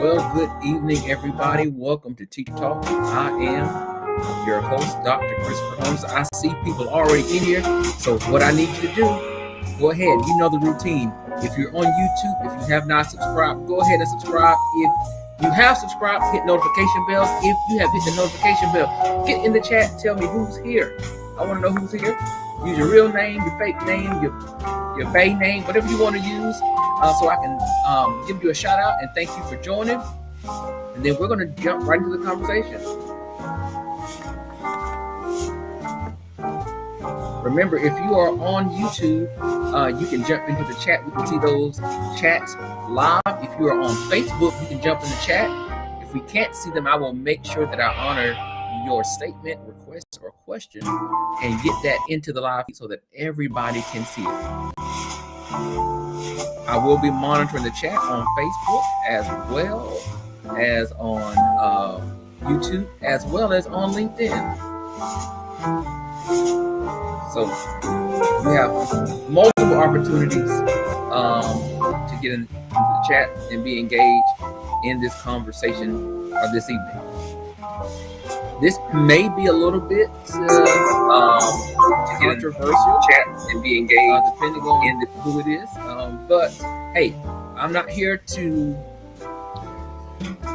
Well, good evening, everybody. Welcome to Teacher Talk. I am your host, Dr. Christopher Holmes. I see people already in here. So what I need you to do, go ahead. You know the routine. If you're on YouTube, if you have not subscribed, go ahead and subscribe. If you have subscribed, hit notification bells. If you have hit the notification bell, get in the chat. Tell me who's here. I want to know who's here. Use your real name, your fake name, your bay name, whatever you want to use, so I can give you a shout out and thank you for joining. And then we're going to jump right into the conversation. Remember, if you are on YouTube, you can jump into the chat. We can see those chats live. If you are on Facebook, you can jump in the chat. If we can't see them, I will make sure that I honor your statement, request, or question and get that into the live feed so that everybody can see it. I will be monitoring the chat on Facebook as well as on YouTube as well as on LinkedIn. So we have multiple opportunities to get into the chat and be engaged in this conversation this evening. This may be a little bit controversial, chat and be engaged depending on who it is. But hey, I'm not here to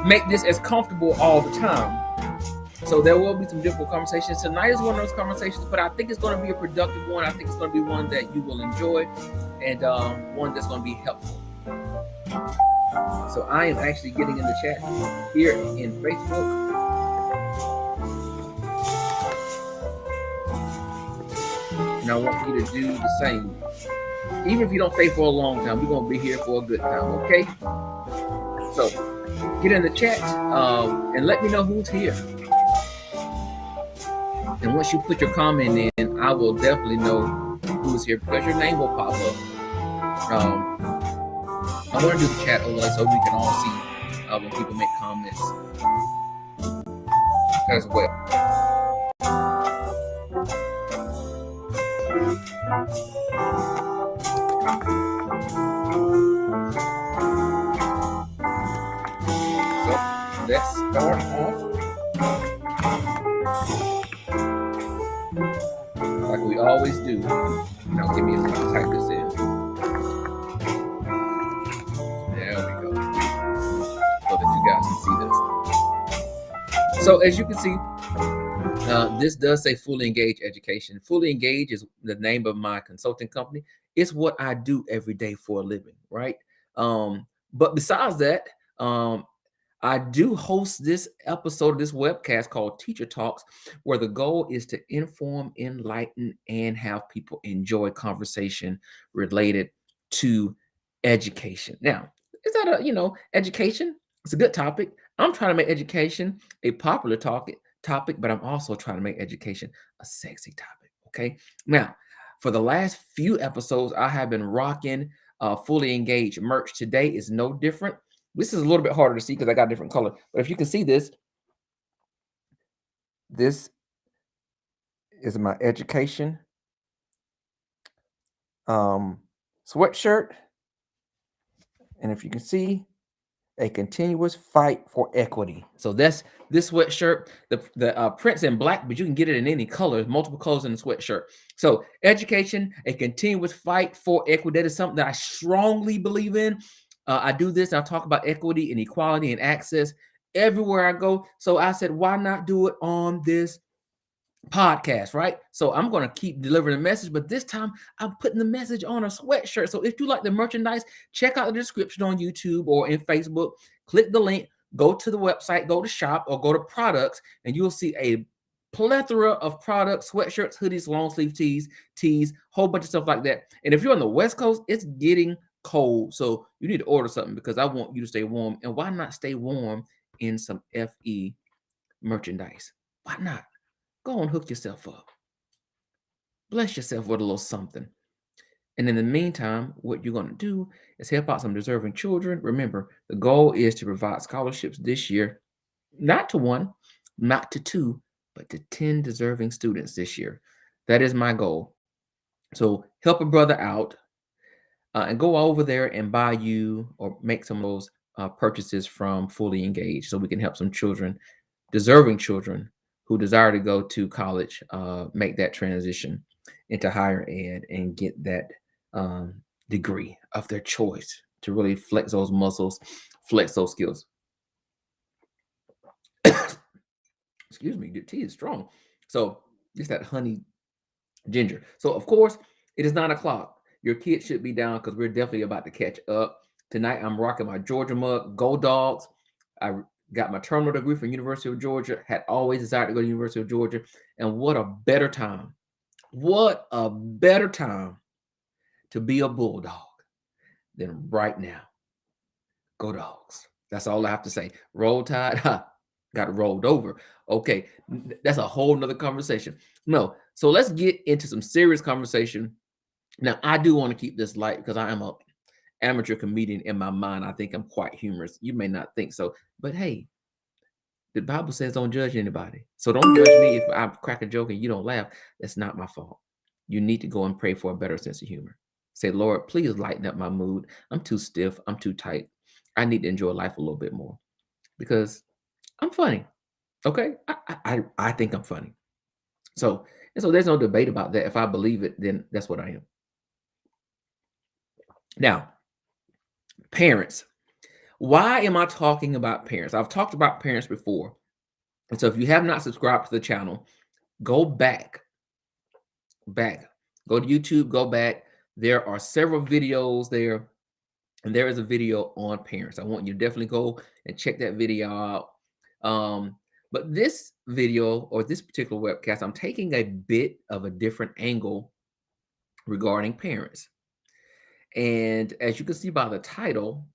make this as comfortable all the time. So there will be some difficult conversations. Tonight is one of those conversations, but I think it's going to be a productive one. I think it's going to be one that you will enjoy and one that's going to be helpful. So I am actually getting in the chat here in Facebook. And I want you to do the same. Even if you don't stay for a long time, we're going to be here for a good time, okay? So get in the chat and let me know who's here. And once you put your comment in, I will definitely know who's here because your name will pop up. I want to do the chat overlay so we can all see when people make comments as well. So let's start off like we always do. Now give me a minute to type this in. There we go. So that you guys can see this. So as you can see, this does say Fully Engaged Education. Fully Engaged is the name of my consulting company. It's what I do every day for a living, right? But besides that, I do host this episode of this webcast called Teacher Talks, where the goal is to inform, enlighten, and have people enjoy conversation related to education. Now, is that education? It's a good topic. I'm trying to make education a popular topic, but I'm also trying to make education a sexy topic, okay? Now, for the last few episodes, I have been rocking Fully Engaged merch. Today is no different. This is a little bit harder to see because I got different color. But if you can see this, this is my education sweatshirt. And if you can see, a continuous fight for equity. So that's this sweatshirt. The print's in black, but you can get it in any color, multiple colors in the sweatshirt. So education, a continuous fight for equity. That is something that I strongly believe in. I do this. I talk about equity and equality and access everywhere I go. So I said, why not do it on this podcast, right? So I'm going to keep delivering the message, but this time I'm putting the message on a sweatshirt. So if you like the merchandise, check out the description on YouTube or in Facebook. Click the link, go to the website, go to shop, or go to products, and you'll see a plethora of products, sweatshirts, hoodies, long sleeve tees, whole bunch of stuff like that. And if you're on the West Coast, it's getting cold, so you need to order something because I want you to stay warm. And why not stay warm in some FE merchandise? Why not? Go and hook yourself up. Bless yourself with a little something. And in the meantime, what you're going to do is help out some deserving children. Remember, the goal is to provide scholarships this year, not to 1, not to 2, but to 10 deserving students this year. That is my goal. So help a brother out. and go over there and buy you or make some of those purchases from Fully Engaged so we can help some children, deserving children who desire to go to college, make that transition into higher ed and get that um, degree of their choice to really flex those muscles, flex those skills. Excuse me, the tea is strong. So it's that honey ginger. So of course, it is 9 o'clock. Your kids should be down because we're definitely about to catch up. Tonight, I'm rocking my Georgia mug. Go Dogs. I got my terminal degree from University of Georgia. Had always desired to go to University of Georgia. And what a better time. What a better time to be a Bulldog than right now. Go Dogs. That's all I have to say. Roll Tide. Ha, got rolled over. Okay, that's a whole nother conversation. No, so let's get into some serious conversation. Now, I do want to keep this light because I am a amateur comedian in my mind. I think I'm quite humorous. You may not think so, but hey, the Bible says don't judge anybody. So don't judge me if I crack a joke and you don't laugh. That's not my fault. You need to go and pray for a better sense of humor. Say, Lord, please lighten up my mood. I'm too stiff. I'm too tight. I need to enjoy life a little bit more because I'm funny. Okay, I think I'm funny. So there's no debate about that. If I believe it, then that's what I am. Now, parents. Why am I talking about parents? I've talked about parents before. And so if you have not subscribed to the channel, go back. Go to YouTube, go back. There are several videos there, and there is a video on parents. I want you to definitely go and check that video out. But this video or this particular webcast, I'm taking a bit of a different angle regarding parents. And as you can see by the title,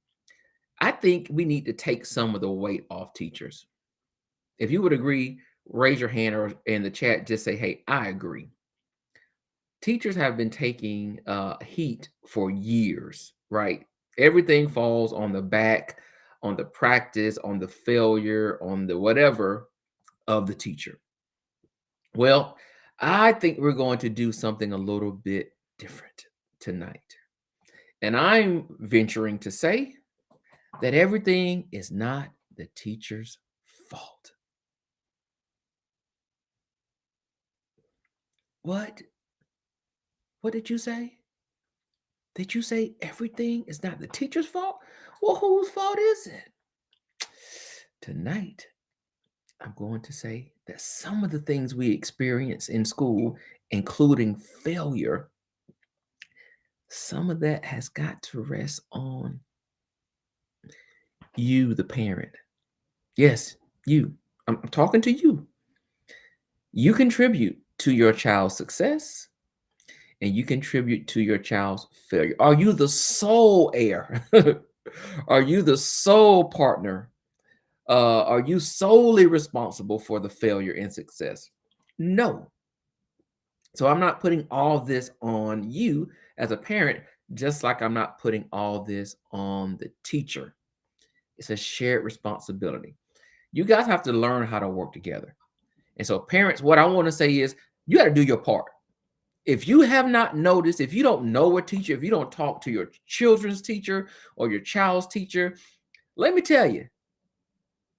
I think we need to take some of the weight off teachers. If you would agree, raise your hand or in the chat, just say, hey, I agree. Teachers have been taking heat for years, right? Everything falls on the back, on the practice, on the failure, on the whatever of the teacher. Well, I think we're going to do something a little bit different tonight. And I'm venturing to say that everything is not the teacher's fault. What? What did you say? Did you say everything is not the teacher's fault? Well, whose fault is it? Tonight, I'm going to say that some of the things we experience in school, including failure, some of that has got to rest on you, the parent. Yes, you. I'm talking to you. You contribute to your child's success and you contribute to your child's failure. Are you the sole heir? Are you the sole partner? Are you solely responsible for the failure and success? No. So I'm not putting all this on you as a parent, just like I'm not putting all this on the teacher. It's a shared responsibility. You guys have to learn how to work together. And so, parents, what I want to say is you got to do your part. If you have not noticed, if you don't know a teacher, if you don't talk to your children's teacher or your child's teacher, let me tell you,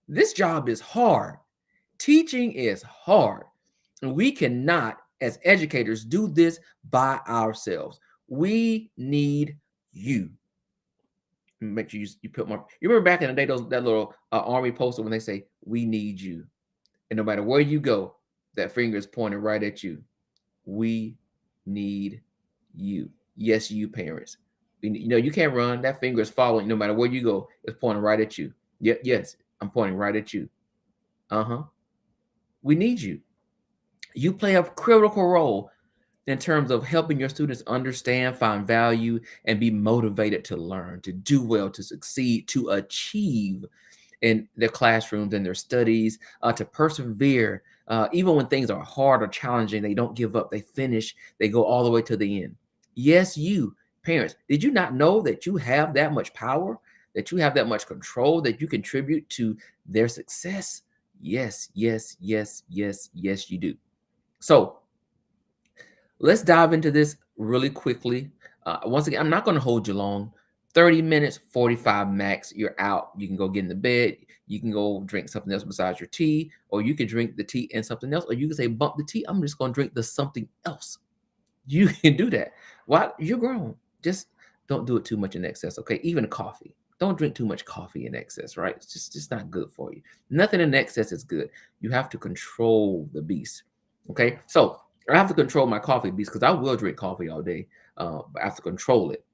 this job is hard. Teaching is hard. And we cannot, as educators, do this by ourselves. We need you. Make sure you put more. You remember back in the day, that little army poster when they say, we need you. And no matter where you go, that finger is pointing right at you. We need you. Yes, you parents. You know, you can't run. That finger is following. No matter where you go, it's pointing right at you. Yes, I'm pointing right at you. We need you. You play a critical role in terms of helping your students understand, find value, and be motivated to learn, to do well, to succeed, to achieve in their classrooms and their studies, to persevere. Even when things are hard or challenging, they don't give up. They finish. They go all the way to the end. Yes, you, parents, did you not know that you have that much power, that you have that much control, that you contribute to their success? Yes, yes, yes, yes, yes, you do. So let's dive into this really quickly. Once again, I'm not going to hold you long. 30 minutes, 45 max, you're out. You can go get in the bed. You can go drink something else besides your tea, or you can drink the tea and something else, or you can say, bump the tea. I'm just going to drink the something else. You can do that. Why? You're grown. Just don't do it too much in excess. Okay. Even coffee. Don't drink too much coffee in excess, right? It's just not good for you. Nothing in excess is good. You have to control the beast. Okay. So I have to control my coffee beast because I will drink coffee all day. But I have to control it.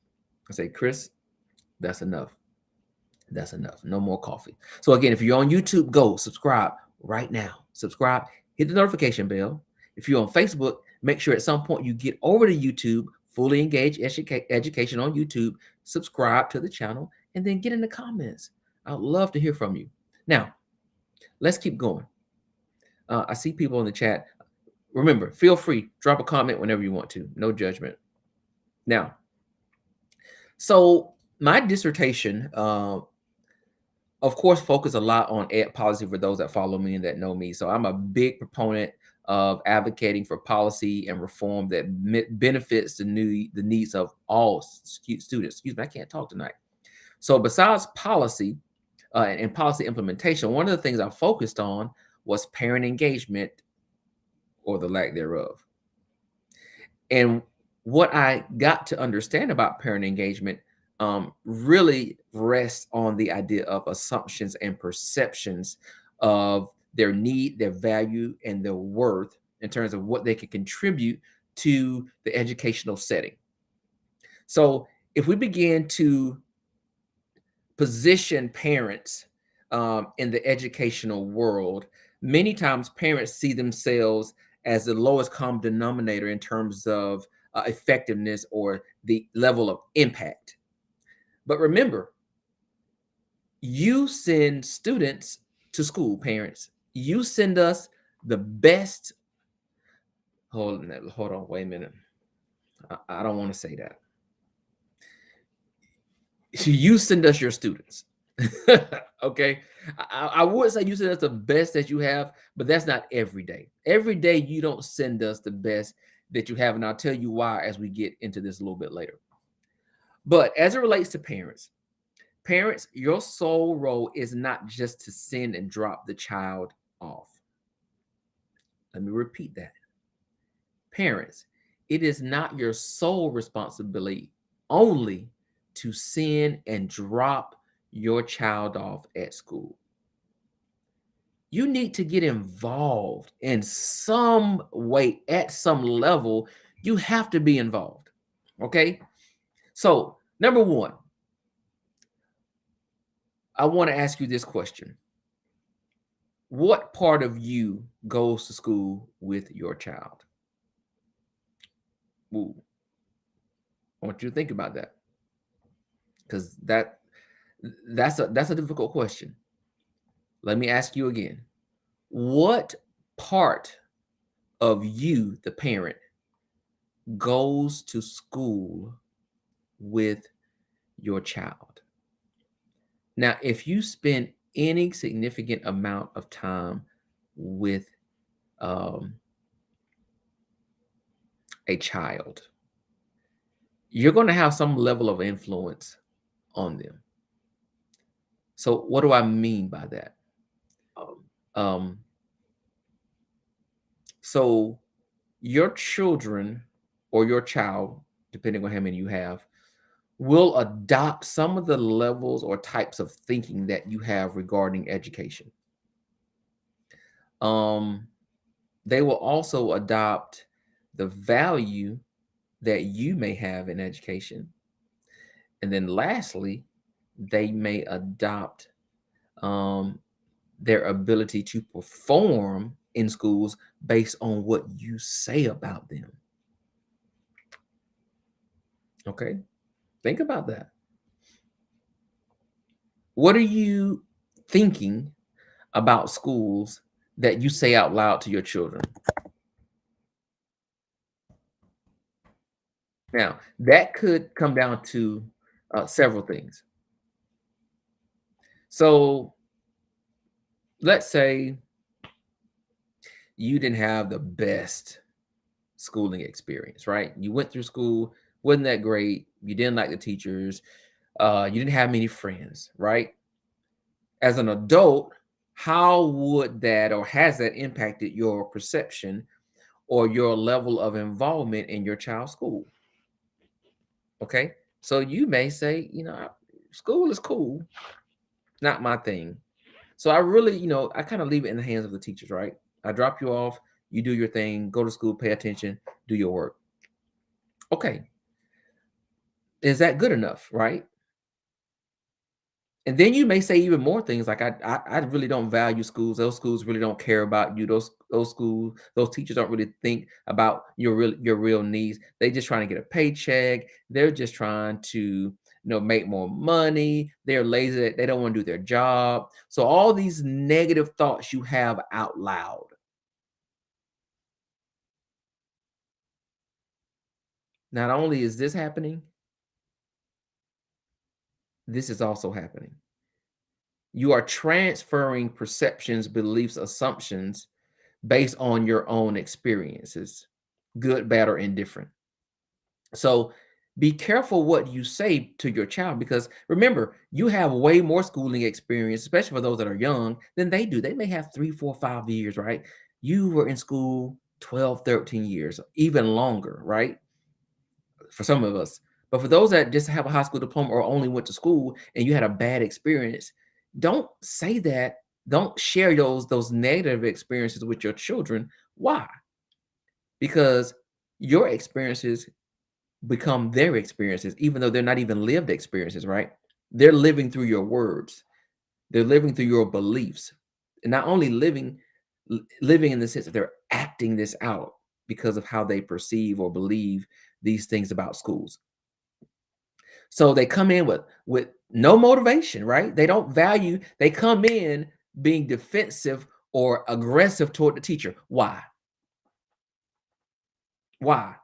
I say, Chris, that's enough. That's enough. No more coffee. So again, if you're on YouTube, go subscribe right now. Subscribe, hit the notification bell. If you're on Facebook, make sure at some point you get over to YouTube, fully engage education on YouTube, subscribe to the channel, and then get in the comments. I'd love to hear from you. Now, let's keep going. I see people in the chat. Remember, feel free, drop a comment whenever you want to. No judgment. Now, so my dissertation, of course, focus a lot on ed policy for those that follow me and that know me. So I'm a big proponent of advocating for policy and reform that benefits the needs of all students. Excuse me, I can't talk tonight. So besides policy and policy implementation, one of the things I focused on was parent engagement or the lack thereof. And what I got to understand about parent engagement really rests on the idea of assumptions and perceptions of their need, their value, and their worth in terms of what they can contribute to the educational setting. So if we begin to position parents in the educational world, many times parents see themselves as the lowest common denominator in terms of effectiveness or the level of impact. But remember, you send students to school, parents. You send us the best. Hold on, wait a minute. I don't want to say that. You send us your students. Okay. I would say you send us the best that you have, but that's not every day. Every day you don't send us the best that you have. And I'll tell you why as we get into this a little bit later. But as it relates to parents, your sole role is not just to send and drop the child off. Let me repeat that. Parents, it is not your sole responsibility only to send and drop your child off at school. You need to get involved in some way, at some level. You have to be involved. Okay. So, number one, I want to ask you this question. What part of you goes to school with your child? Ooh, I want you to think about that because that's a difficult question. Let me ask you again. What part of you, the parent, goes to school with your child? Now, if you spend any significant amount of time with a child, you're going to have some level of influence on them. So, what do I mean by that? Um, so, your children or your child, depending on how many you have, will adopt some of the levels or types of thinking that you have regarding education. They will also adopt the value that you may have in education. And then lastly, they may adopt their ability to perform in schools based on what you say about them. Okay, think about that. What are you thinking about schools that you say out loud to your children? Now, that could come down to several things. So, let's say you didn't have the best schooling experience, right? You went through school wasn't that great. You didn't like the teachers. You didn't have many friends, right? As an adult, how would that or has that impacted your perception or your level of involvement in your child's school? Okay. So you may say, school is cool, not my thing. So I really, I kind of leave it in the hands of the teachers, right? I drop you off, you do your thing, go to school, pay attention, do your work. Okay. Is that good enough, right? And then you may say even more things like I really don't value schools. Those schools really don't care about you. Those schools, those teachers don't really think about your real needs. They just trying to get a paycheck. They're just trying to make more money. They're lazy. They don't want to do their job. So all these negative thoughts you have out loud. Not only is this happening, this is also happening. You are transferring perceptions, beliefs, assumptions based on your own experiences, good, bad, or indifferent. So be careful what you say to your child because remember, you have way more schooling experience, especially for those that are young, than they do. They may have 3, 4, 5 years, right? You were in school 12, 13 years, even longer, right? For some of us. But for those that just have a high school diploma or only went to school and you had a bad experience, don't say that. Don't share those negative experiences with your children. Why? Because your experiences become their experiences, even though they're not even lived experiences, right? They're living through your words, they're living through your beliefs, and not only living in the sense that they're acting this out because of how they perceive or believe these things about schools. So they come in with no motivation, right? They don't value, they come in being defensive or aggressive toward the teacher. Why? Why?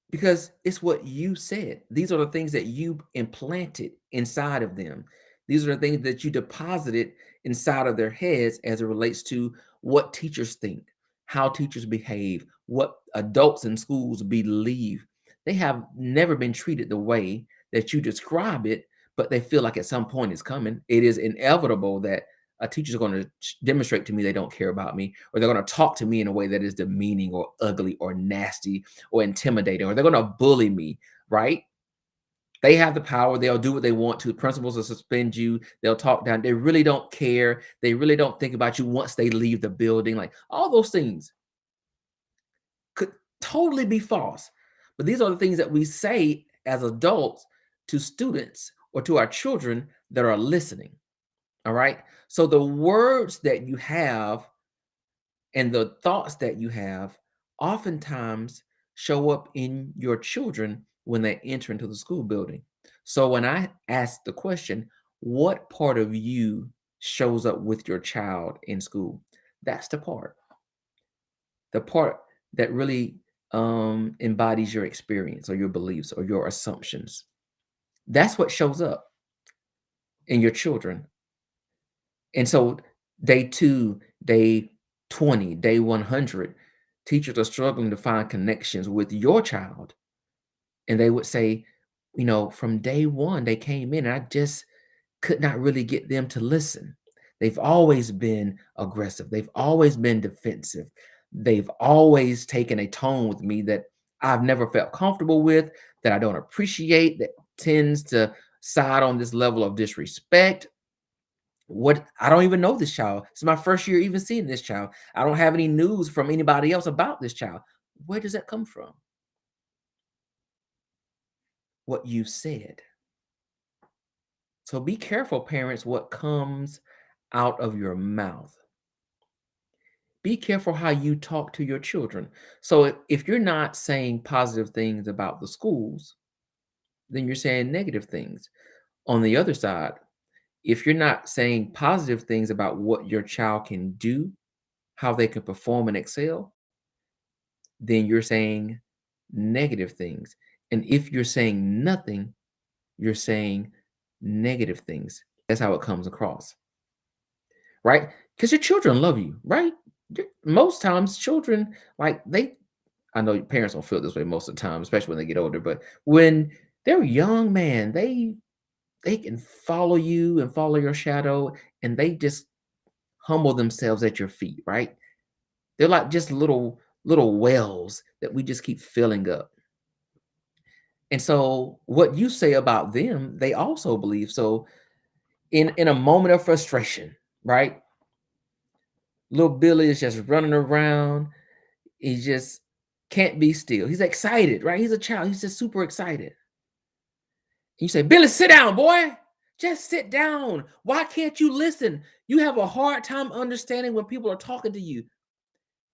Because it's what you said. These are the things that you implanted inside of them. These are the things that you deposited inside of their heads as it relates to what teachers think, how teachers behave, what adults in schools believe. They have never been treated the way that you describe it, but they feel like at some point it's coming. It is inevitable that a teacher is going to demonstrate to me they don't care about me, or they're going to talk to me in a way that is demeaning or ugly or nasty or intimidating, or they're going to bully me, right? They have the power. They'll do what they want to. Principals will suspend you. They'll talk down. They really don't care. They really don't think about you once they leave the building. Like all those things could totally be false. But these are the things that we say as adults to students or to our children that are listening. All right. So the words that you have and the thoughts that you have oftentimes show up in your children when they enter into the school building. So when I ask the question, what part of you shows up with your child in school? That's the part that really embodies your experience or your beliefs or your assumptions. That's what shows up in your children. And so day 2, day 20, day 100, teachers are struggling to find connections with your child. And they would say, from day 1, they came in and I just could not really get them to listen. They've always been aggressive. They've always been defensive. They've always taken a tone with me that I've never felt comfortable with, that I don't appreciate, that tends to side on this level of disrespect. What I don't even know this child. It's my first year even seeing this child. I don't have any news from anybody else about this child. Where does that come from? What you said. So be careful, parents, what comes out of your mouth. Be careful how you talk to your children. So if you're not saying positive things about the schools, then you're saying negative things. On the other side, if you're not saying positive things about what your child can do, how they can perform and excel, then you're saying negative things. And if you're saying nothing, you're saying negative things. That's how it comes across, right? Because your children love you, right? Most times, children like I know your parents don't feel this way most of the time, especially when they get older, but when they're young, man, they can follow you and follow your shadow, and they just humble themselves at your feet, right? They're like just little wells that we just keep filling up. And so what you say about them, they also believe. So in a moment of frustration, right? Little Billy is just running around. He just can't be still. He's excited, right? He's a child. He's just super excited. You say, Billy, sit down, boy. Just sit down. Why can't you listen? You have a hard time understanding when people are talking to you.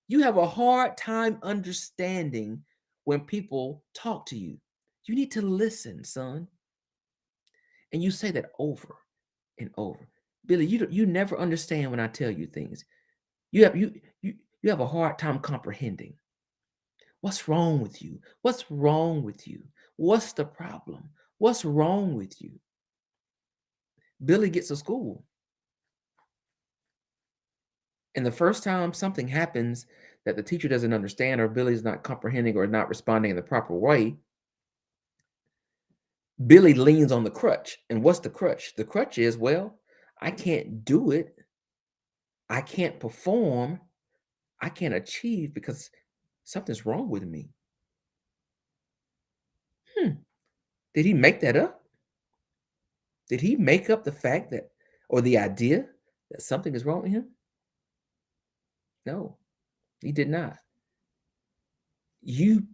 You have a hard time understanding when people talk to you. You need to listen, son. And you say that over and over. Billy, you never understand when I tell you things. You have a hard time comprehending. What's wrong with you? What's wrong with you? What's the problem? What's wrong with you? Billy gets to school, and the first time something happens that the teacher doesn't understand, or Billy's not comprehending or not responding in the proper way, Billy leans on the crutch. And what's the crutch? The crutch is, well, I can't do it. I can't perform. I can't achieve because something's wrong with me. Hmm. Did he make that up? Did he make up the fact that, or the idea that something is wrong with him? No, he did not. You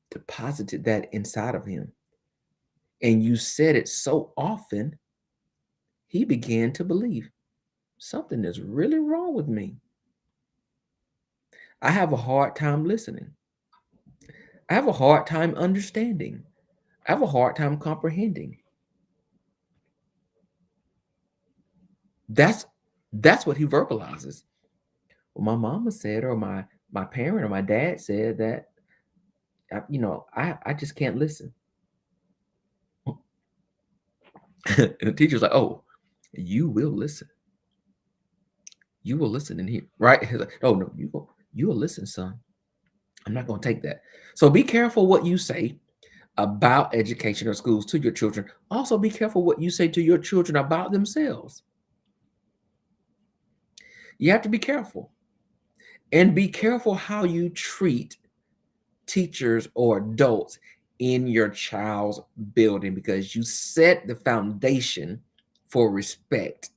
deposited that inside of him, and you said it so often, he began to believe something is really wrong with me. I have a hard time listening. I have a hard time understanding. I have a hard time comprehending. That's that's what he verbalizes. Well, my mama said, or my parent or my dad said that I just can't listen. And the teacher's like, oh, you will listen. You will listen in here, right? He's like, oh no, you will listen, son. I'm not going to take that. So be careful what you say about education or schools to your children. Also, be careful what you say to your children about themselves. You have to be careful, and be careful how you treat teachers or adults in your child's building, because you set the foundation for respect.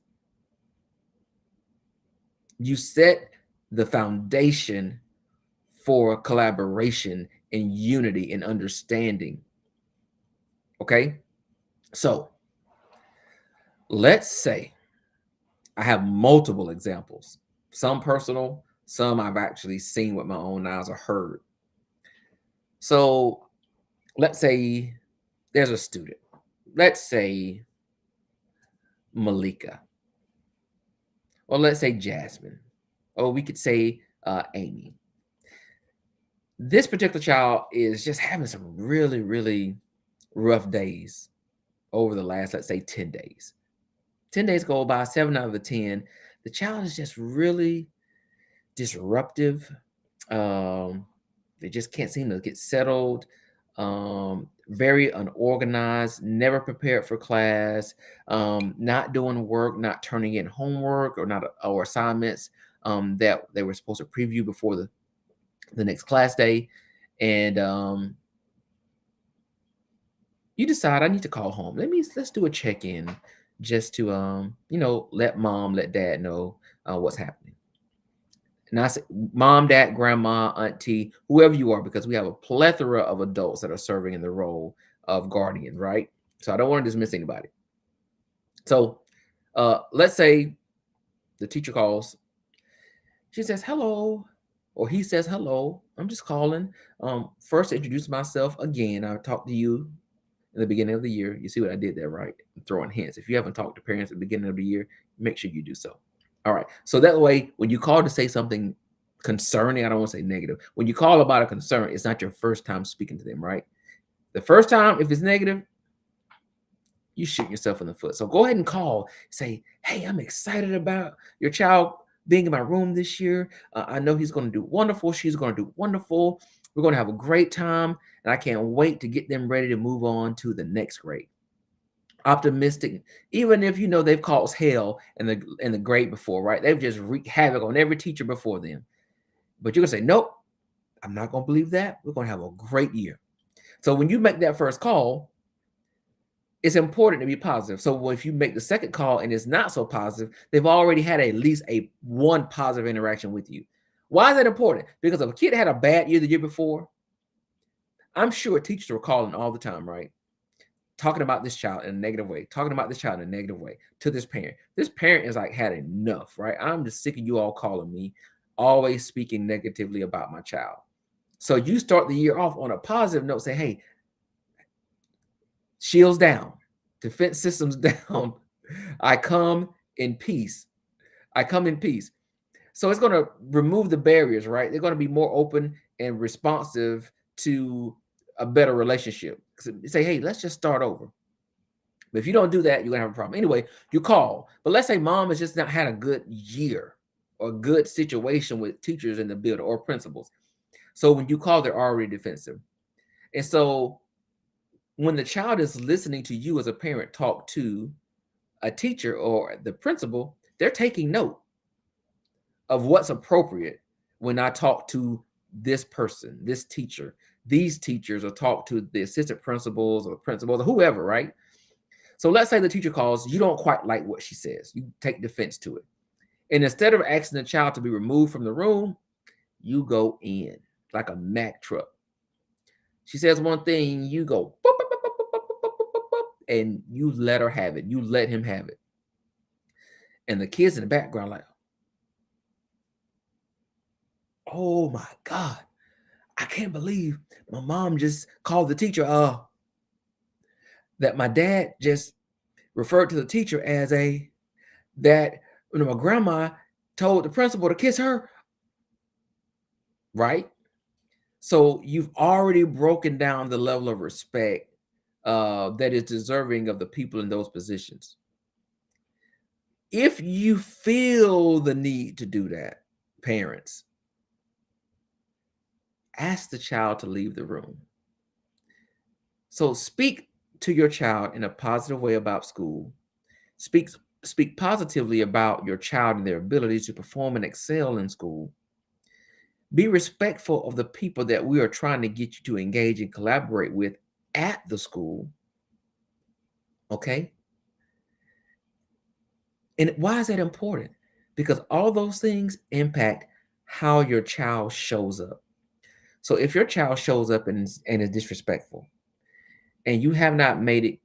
You set the foundation for collaboration and unity and understanding. Okay. So let's say I have multiple examples, some personal, some I've actually seen with my own eyes or heard. So let's say there's a student, let's say Malika, or let's say Jasmine, or we could say Amy. This particular child is just having some really, really rough days over the last, let's say, 10 days. 10 days go by, 7 out of the 10. The child is just really disruptive. They just can't seem to get settled. Very unorganized, never prepared for class, not doing work, not turning in homework or assignments that they were supposed to preview before the next class day. And you decide I need to call home. Let's do a check-in just to let dad know what's happening. And I say mom, dad, grandma, auntie, whoever you are, because we have a plethora of adults that are serving in the role of guardian, right? So I don't want to dismiss anybody. So let's say the teacher calls. She says hello, or he says hello. I'm just calling. First, to introduce myself again. I talked to you in the beginning of the year. You see what I did there, right? I'm throwing hints. If you haven't talked to parents at the beginning of the year, make sure you do so. All right. So that way, when you call to say something concerning, I don't want to say negative. When you call about a concern, it's not your first time speaking to them, right? The first time, if it's negative, you shoot yourself in the foot. So go ahead and call. Say, hey, I'm excited about your child being in my room this year. I know he's going to do wonderful. She's going to do wonderful. We're going to have a great time. And I can't wait to get them ready to move on to the next grade. Optimistic, even if you know they've caused hell in the grade before, right? They've just wreaked havoc on every teacher before them. But you're gonna say, nope, I'm not gonna believe that. We're gonna have a great year. So when you make that first call, it's important to be positive. So if you make the second call and it's not so positive, they've already had at least a one positive interaction with you. Why is that important? Because if a kid had a bad year the year before, I'm sure teachers are calling all the time, right? Talking about this child in a negative way, talking about this child in a negative way to this parent. This parent is like had enough, right? I'm just sick of you all calling me, always speaking negatively about my child. So you start the year off on a positive note, say, hey, shields down, defense systems down. I come in peace. I come in peace. So it's going to remove the barriers, right? They're going to be more open and responsive to a better relationship. Say, hey, let's just start over. But if you don't do that, you're gonna have a problem. Anyway, you call. But let's say mom has just not had a good year or good situation with teachers in the building or principals. So when you call, they're already defensive. And so when the child is listening to you as a parent talk to a teacher or the principal, they're taking note of what's appropriate when I talk to this person, this teacher, these teachers, or talk to the assistant principals or principals or whoever, right? So let's say the teacher calls, you don't quite like what she says. You take defense to it. And instead of asking the child to be removed from the room, you go in like a Mack truck. She says one thing, you go, boop, boop, boop, boop, boop, boop, boop, boop, boop, and you let her have it. You let him have it. And the kids in the background like, oh my God, I can't believe my mom just called the teacher. That my dad just referred to the teacher as that my grandma told the principal to kiss her, right? So you've already broken down the level of respect that is deserving of the people in those positions. If you feel the need to do that, parents, ask the child to leave the room. So speak to your child in a positive way about school. Speak positively about your child and their ability to perform and excel in school. Be respectful of the people that we are trying to get you to engage and collaborate with at the school. Okay? And why is that important? Because all those things impact how your child shows up. So if your child shows up and is disrespectful, and you have not made it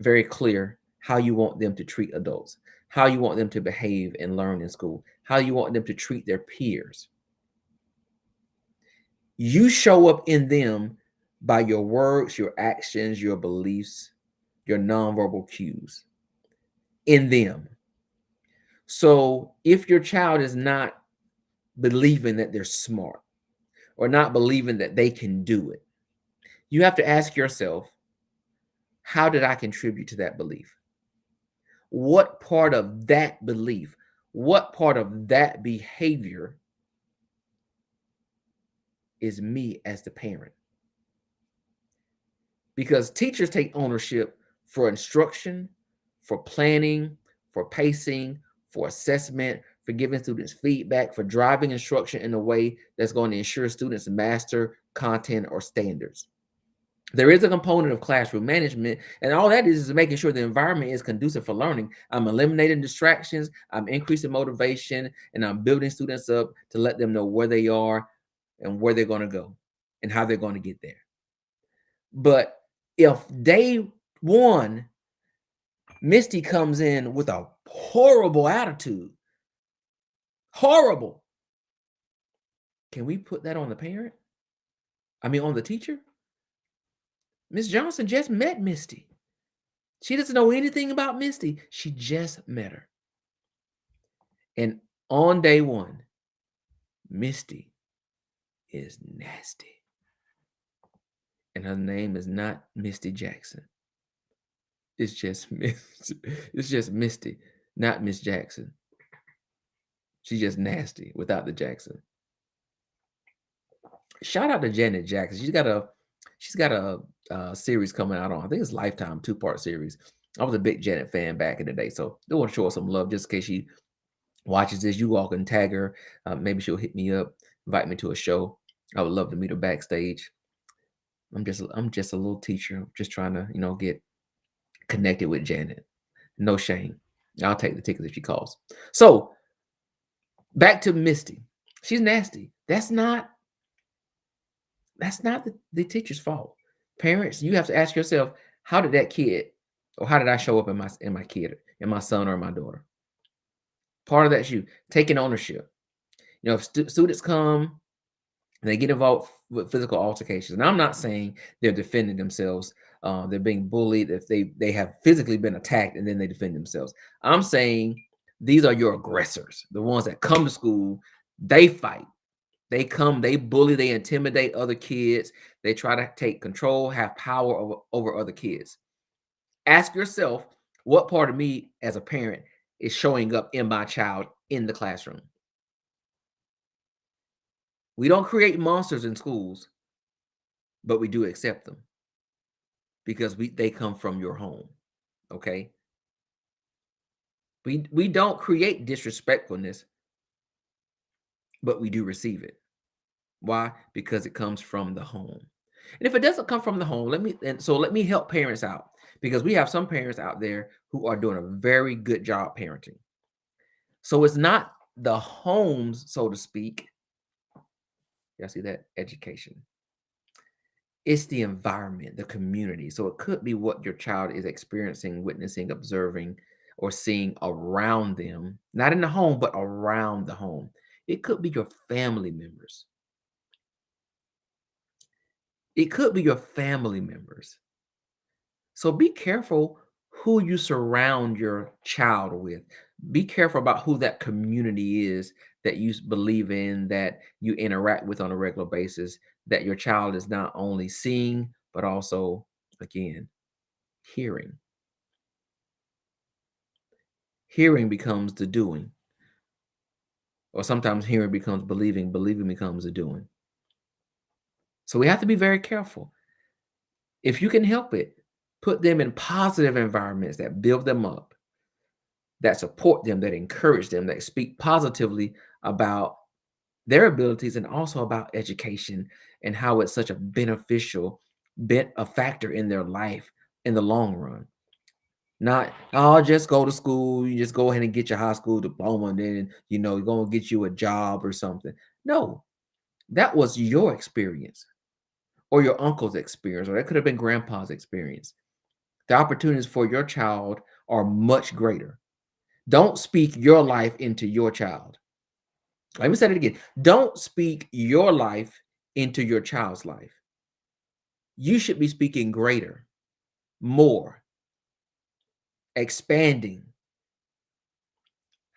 very clear how you want them to treat adults, how you want them to behave and learn in school, how you want them to treat their peers, you show up in them by your words, your actions, your beliefs, your nonverbal cues in them. So if your child is not believing that they're smart or not believing that they can do it, you have to ask yourself, how did I contribute to that belief? What part of that belief, what part of that behavior is me as the parent? Because teachers take ownership for instruction, for planning, for pacing, for assessment, for giving students feedback, for driving instruction in a way that's going to ensure students master content or standards. There is a component of classroom management, and all that is making sure the environment is conducive for learning. I'm eliminating distractions, I'm increasing motivation, and I'm building students up to let them know where they are and where they're going to go and how they're going to get there. But if day one, Misty comes in with a horrible attitude, horrible, can we put that on the parent? I mean, on the teacher? Miss Johnson just met Misty. She doesn't know anything about Misty. She just met her. And on day one, Misty is nasty. And her name is not Misty Jackson. It's just Misty, not Miss Jackson. She's just nasty without the Jackson. Shout out to Janet Jackson. She's got a series coming out on, I think it's Lifetime, two-part series. I was a big Janet fan back in the day, so I want to show her some love just in case she watches this. You all can tag her. Maybe she'll hit me up, invite me to a show. I would love to meet her backstage. I'm just a little teacher, just trying to, get connected with Janet. No shame. I'll take the tickets if she calls. So back to Misty. She's nasty. That's not the teacher's fault. Parents, you have to ask yourself, how did that kid, or how did I show up in my kid, in my son or my daughter? Part of that's you taking ownership. If students come and they get involved with physical altercations, and I'm not saying they're defending themselves, they're being bullied, if they have physically been attacked and then they defend themselves. I'm saying these are your aggressors, the ones that come to school, they fight. They come, they bully, they intimidate other kids. They try to take control, have power over other kids. Ask yourself, what part of me as a parent is showing up in my child in the classroom? We don't create monsters in schools, but we do accept them because they come from your home. Okay. We don't create disrespectfulness, but we do receive it. Why? Because it comes from the home. And if it doesn't come from the home, let me help parents out, because we have some parents out there who are doing a very good job parenting. So it's not the homes, so to speak. Y'all see that? Education. It's the environment, the community. So it could be what your child is experiencing, witnessing, observing, or seeing around them, not in the home, but around the home. It could be your family members. It could be your family members. So be careful who you surround your child with. Be careful about who that community is that you believe in, that you interact with on a regular basis, that your child is not only seeing, but also, again, hearing. Hearing becomes the doing, or sometimes hearing becomes believing, believing becomes the doing. So we have to be very careful. If you can help it, put them in positive environments that build them up, that support them, that encourage them, that speak positively about their abilities and also about education and how it's such a beneficial bit a factor in their life in the long run. Not, oh, just go to school, you just go ahead and get your high school diploma, and then you're gonna get you a job or something. No, that was your experience or your uncle's experience, or that could have been grandpa's experience. The opportunities for your child are much greater. Don't speak your life into your child. Let me say it again. Don't speak your life into your child's life. You should be speaking greater, more, expanding,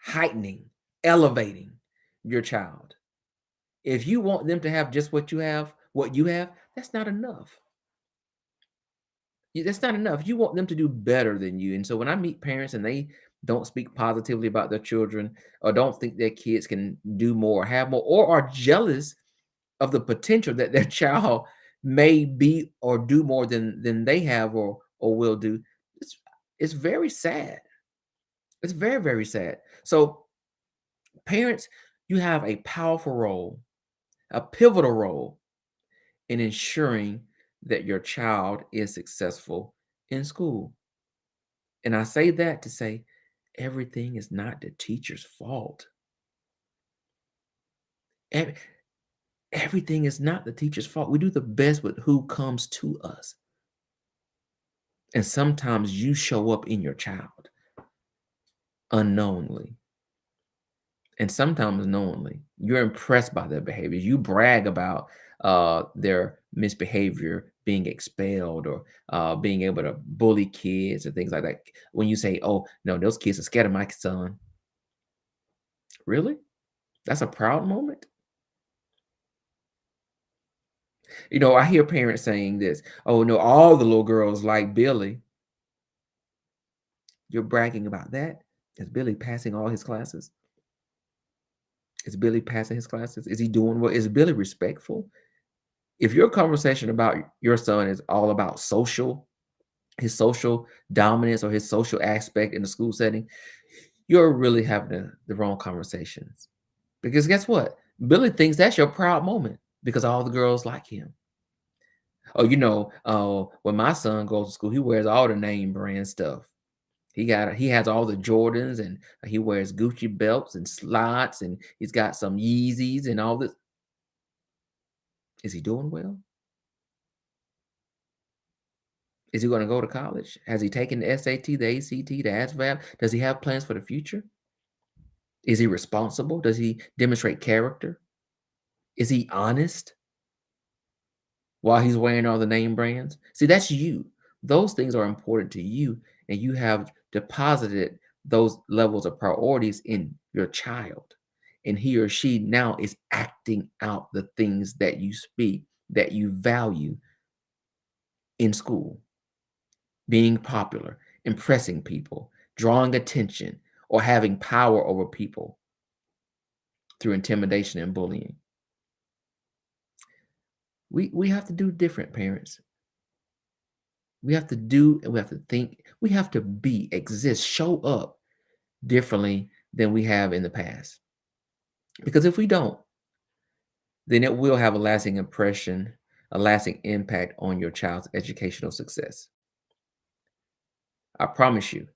heightening, elevating your child. If you want them to have just what you have, that's not enough. That's not enough. You want them to do better than you. And so when I meet parents and they don't speak positively about their children, or don't think their kids can do more, have more, or are jealous of the potential that their child may be or do more than they have or will do, it's it's very sad. It's very, very sad. So parents, you have a powerful role, a pivotal role in ensuring that your child is successful in school. And I say that to say everything is not the teacher's fault. Ev- Everything is not the teacher's fault. We do the best with who comes to us. And sometimes you show up in your child unknowingly, and sometimes knowingly. You're impressed by their behavior. You brag about their misbehavior, being expelled, or being able to bully kids and things like that. When you say, "Oh no, those kids are scared of my son," really? That's a proud moment. I hear parents saying this. "Oh no, all the little girls like Billy." You're bragging about that? Is Billy passing all his classes? Is Billy passing his classes? Is he doing well? Is Billy respectful? If your conversation about your son is all about his social dominance or his social aspect in the school setting, you're really having the wrong conversations. Because guess what? Billy thinks that's your proud moment because all the girls like him. Oh, when my son goes to school, he wears all the name brand stuff. He has all the Jordans, and he wears Gucci belts and slots, and he's got some Yeezys and all this. Is he doing well? Is he going to go to college? Has he taken the SAT, the ACT, the ASVAB? Does he have plans for the future? Is he responsible? Does he demonstrate character? Is he honest while he's wearing all the name brands? See, that's you. Those things are important to you, and you have deposited those levels of priorities in your child. And he or she now is acting out the things that you speak, that you value in school: being popular, impressing people, drawing attention, or having power over people through intimidation and bullying. We have to do different, parents. We have to do and we have to think. We have to be, exist, show up differently than we have in the past. Because if we don't, then it will have a lasting impression, a lasting impact on your child's educational success. I promise you,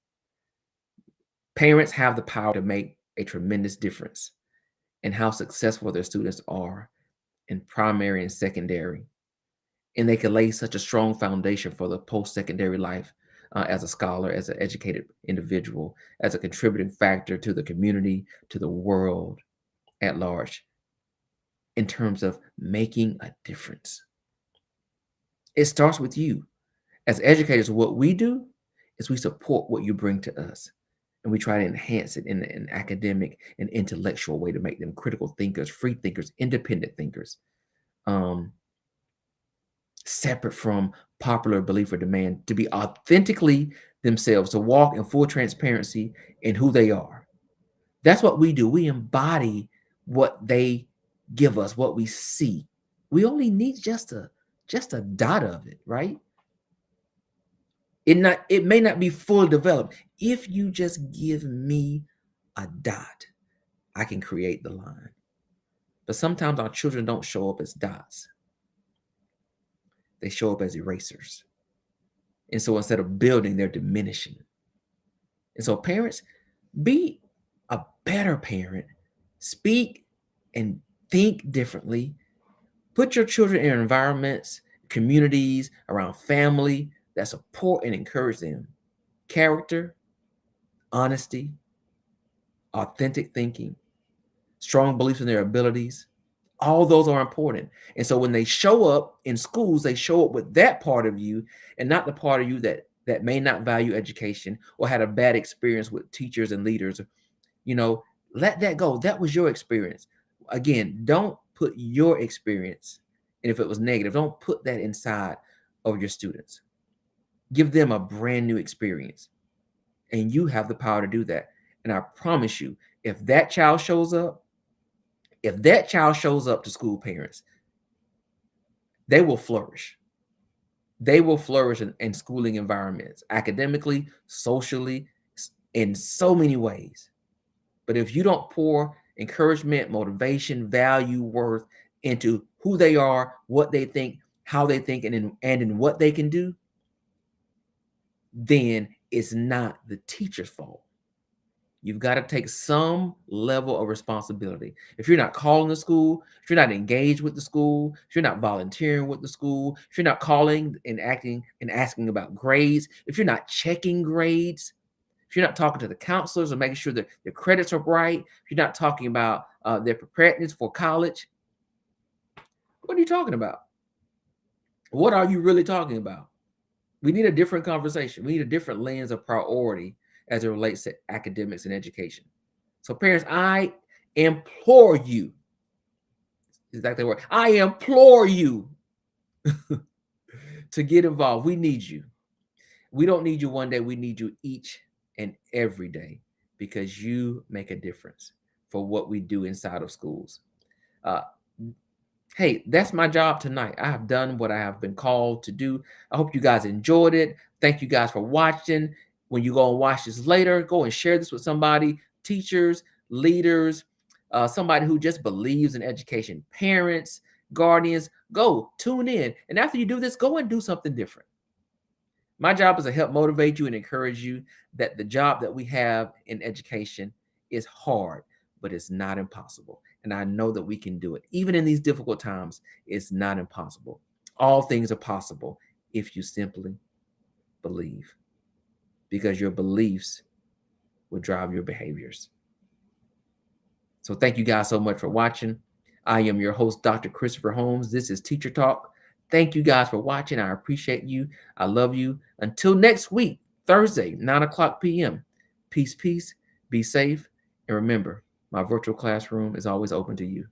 parents have the power to make a tremendous difference in how successful their students are in primary and secondary. And they can lay such a strong foundation for the post-secondary life, as a scholar, as an educated individual, as a contributing factor to the community, to the world at large, in terms of making a difference. It starts with you. As educators, what we do is we support what you bring to us, and we try to enhance it in an academic and intellectual way to make them critical thinkers, free thinkers, independent thinkers, um, separate from popular belief or demand, to be authentically themselves, to walk in full transparency in who they are. That's what we do. We embody what they give us, what we see. We only need just a dot of it, right? It may not be fully developed. If you just give me a dot, I can create the line. But sometimes our children don't show up as dots. They show up as erasers. And so instead of building, they're diminishing. And so parents, be a better parent. Speak and think differently. Put your children in environments, communities, around family that support and encourage them. Character, honesty, authentic thinking, strong beliefs in their abilities. All those are important. And so when they show up in schools, they show up with that part of you and not the part of you that may not value education or had a bad experience with teachers and leaders. You know, let that go. That was your experience. Again, don't put your experience, and if it was negative, don't put that inside of your students. Give them a brand new experience, and you have the power to do that. And I promise you, if that child shows up, to school, parents, they will flourish. They will flourish in schooling environments, academically, socially, in so many ways. But if you don't pour encouragement, motivation, value, worth into who they are, what they think, how they think, and in what they can do, then it's not the teacher's fault. You've got to take some level of responsibility. If you're not calling the school, if you're not engaged with the school, if you're not volunteering with the school, if you're not calling and acting and asking about grades, if you're not checking grades, if you're not talking to the counselors or making sure that their credits are right, if you're not talking about their preparedness for college, what are you talking about? What are you really talking about? We need a different conversation. We need a different lens of priority as it relates to academics and education. So parents, I implore you, exactly word, I implore you to get involved. We need you. We don't need you one day. We need you each and every day because you make a difference for what we do inside of schools. Uh, hey, that's my job tonight. I have done what I have been called to do. I hope you guys enjoyed it. Thank you guys for watching. When you go and watch this later, go and share this with somebody, teachers, leaders, somebody who just believes in education, parents, guardians. Go tune in. And after you do this, go and do something different. My job is to help motivate you and encourage you that the job that we have in education is hard, but it's not impossible. And I know that we can do it. Even in these difficult times, it's not impossible. All things are possible if you simply believe, because your beliefs will drive your behaviors. So thank you guys so much for watching. I am your host, Dr. Christopher Holmes. This is Teacher Talk. Thank you guys for watching. I appreciate you. I love you. Until next week, Thursday, 9 o'clock p.m. Peace, peace. Be safe. And remember, my virtual classroom is always open to you.